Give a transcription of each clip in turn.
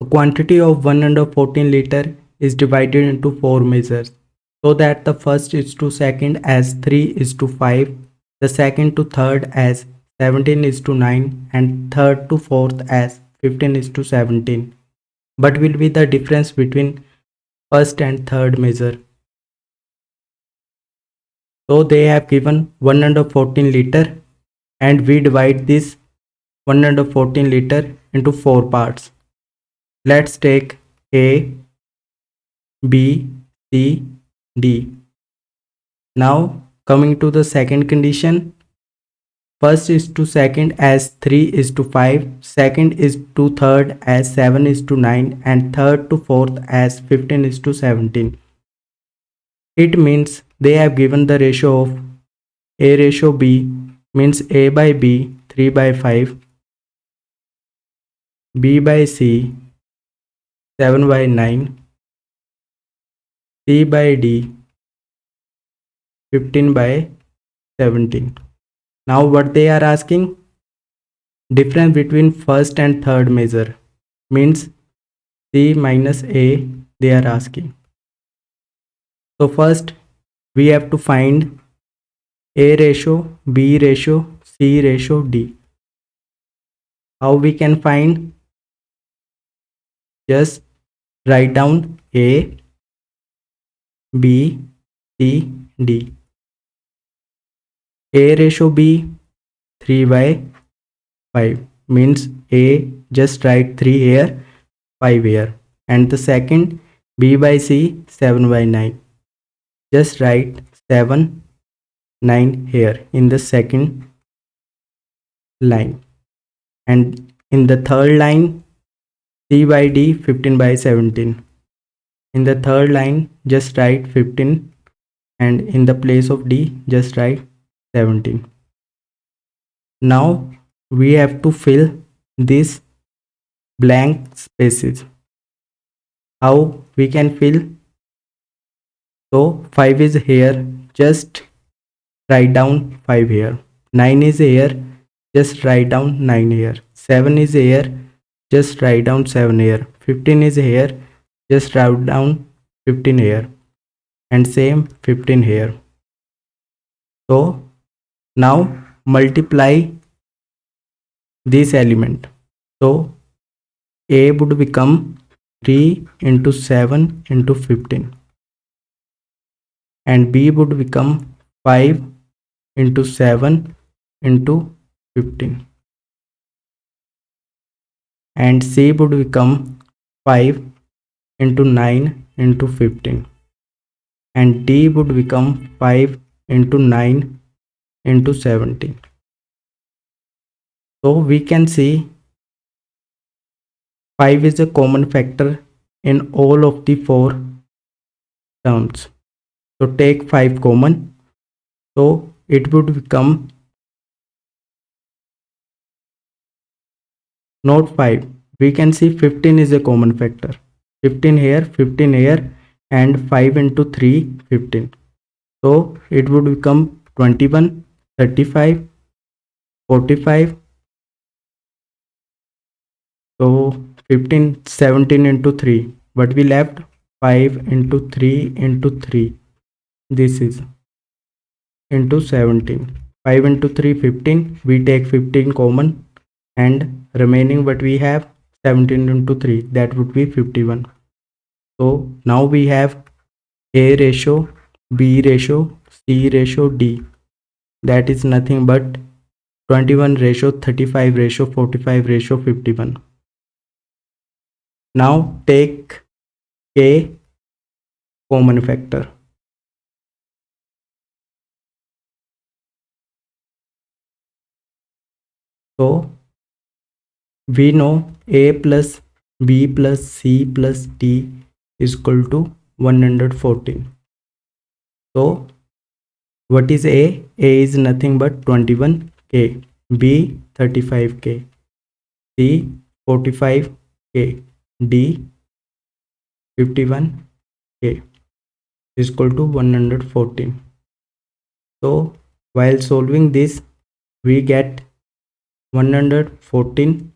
The quantity of 114 liter is divided into 4 measures, so that the first is to second as 3 is to 5, the second to third as 17 is to 9, and third to fourth as 15 is to 17. What will be the difference between first and third measure? So they have given 114 liter, and we divide this 114 liter into 4 parts. Let's take A, B, C, D. Now coming to the second condition, first is to second as 3 is to 5, second is to third as 7 is to 9, and third to fourth as 15 is to 17. It means they have given the ratio of A ratio B, means A by B 3 by 5, B by C 7 by 9, C by D 15 by 17. Now what they are asking? Difference between first and third measure, means C minus A they are asking. So first we have to find A ratio, B ratio, C ratio, D. How we can find? Just write down A, B, C, D. A ratio B 3 by 5, means A just write 3 here, 5 here, and the second B by C 7 by 9, just write 7, 9 here in the second line, and in the third line C by D 15 by 17. In the third line just write 15, and in the place of D just write 17. Now we have to fill these blank spaces. How we can fill? So 5 is here, just write down 5 here. 9 is here, just write down 9 here. 7 is here, just write down 7 here. 15 is here, just write down 15 here, and same 15 here. So now multiply this element. So A would become 3 into 7 into 15, and B would become 5 into 7 into 15, and C would become 5 into 9 into 15, and D would become 5 into 9 into 17. So we can see 5 is a common factor in all of the 4 terms. So take 5 common, so it would become not 5. We can see 15 is a common factor. 15 here, and 5 into 3 15. So it would become 21, 35, 45. So 15, 17 into 3. What we left? 5 into 3 into 3. This is into 17. 5 into 3 15. We take 15 common, and remaining what we have 17 into 3, that would be 51. So now we have A ratio, B ratio, C ratio, D. That is nothing but 21 ratio, 35 ratio, 45 ratio, 51. Now take K common factor. So we know A plus B plus C plus D is equal to 114. So what is A? A is nothing but 21K, B 35K, C 45K, D 51K is equal to 114. So while solving this, we get 114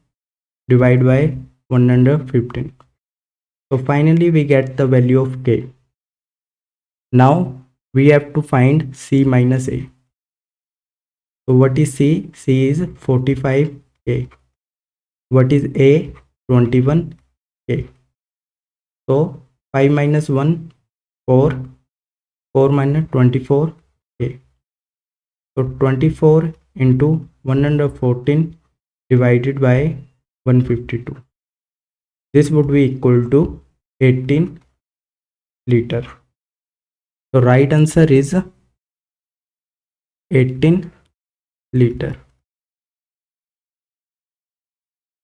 divided by 115. So finally we get the value of K. Now we have to find C minus A. So what is C? C is 45K. What is A? 21K. So 5 minus 1, 4. 4 minus 24K. So 24 into 114 divided by 152. This would be equal to 18 liter. So right answer is 18 liter.